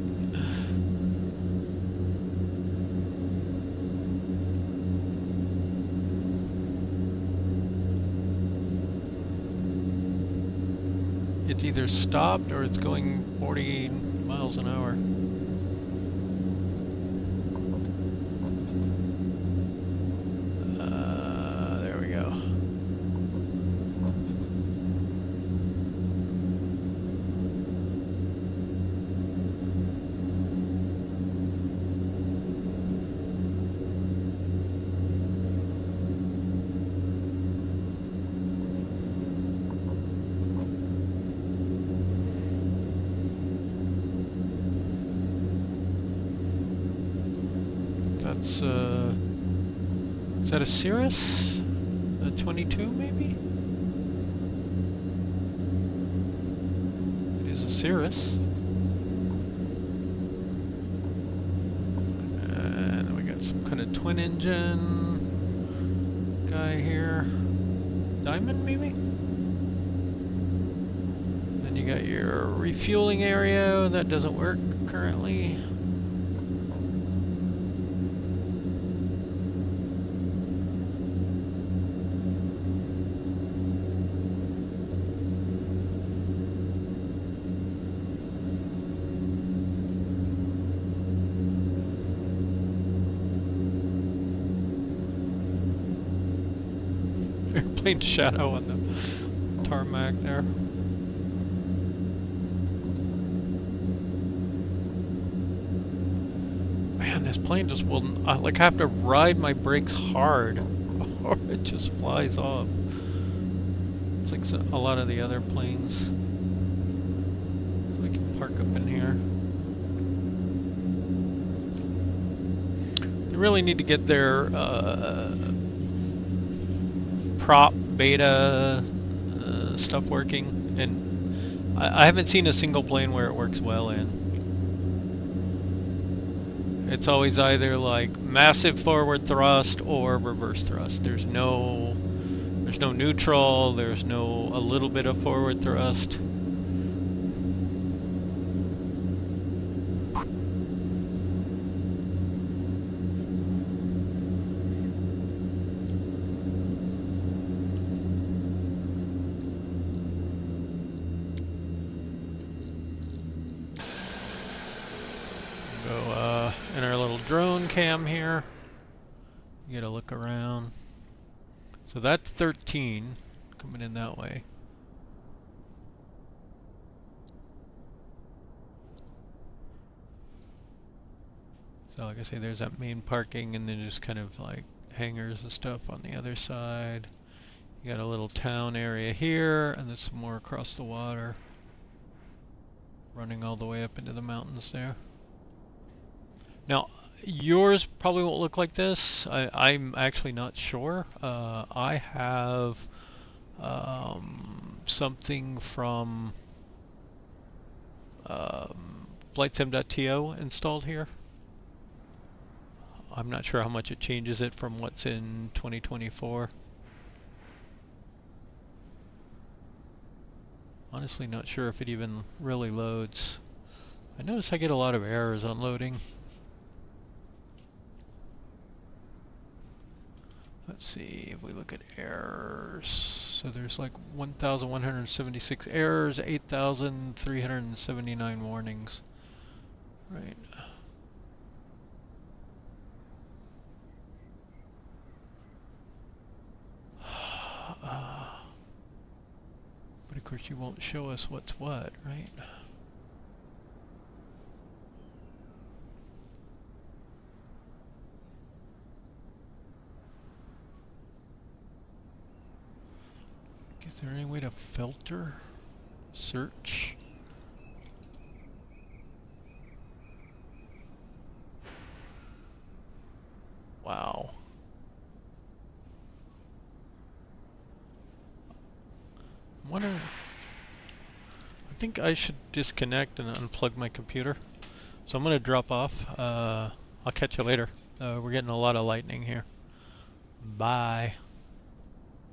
it's either stopped or it's going 40 miles an hour. There we go. That's is that a Cirrus? A 22 maybe? It is a Cirrus. And then we got some kind of twin engine guy here. Diamond maybe? Then you got your refueling area, that doesn't work currently. Airplane shadow on the tarmac there. Man, this plane just wouldn't, like I have to ride my brakes hard or it just flies off. It's like a lot of the other planes. So we can park up in here. You really need to get their prop beta stuff working, and I haven't seen a single plane where it works well in. It's always either like massive forward thrust or reverse thrust. There's no neutral, there's no a little bit of forward thrust. Go in our little drone cam here. You gotta look around. So that's 13 coming in that way. So like I say, there's that main parking and then just kind of like hangars and stuff on the other side. You got a little town area here and there's some more across the water. Running all the way up into the mountains there. Now, yours probably won't look like this. I'm actually not sure. I have something from flightsim.to installed here. I'm not sure how much it changes it from what's in 2024. Honestly, not sure if it even really loads. I notice I get a lot of errors on loading. Let's see if we look at errors. So there's like 1,176 errors, 8,379 warnings. Right. But of course you won't show us what's what, right? Is there any way to filter? Search? Wow. I'm wondering, I think I should disconnect and unplug my computer. So I'm going to drop off. I'll catch you later. We're getting a lot of lightning here. Bye.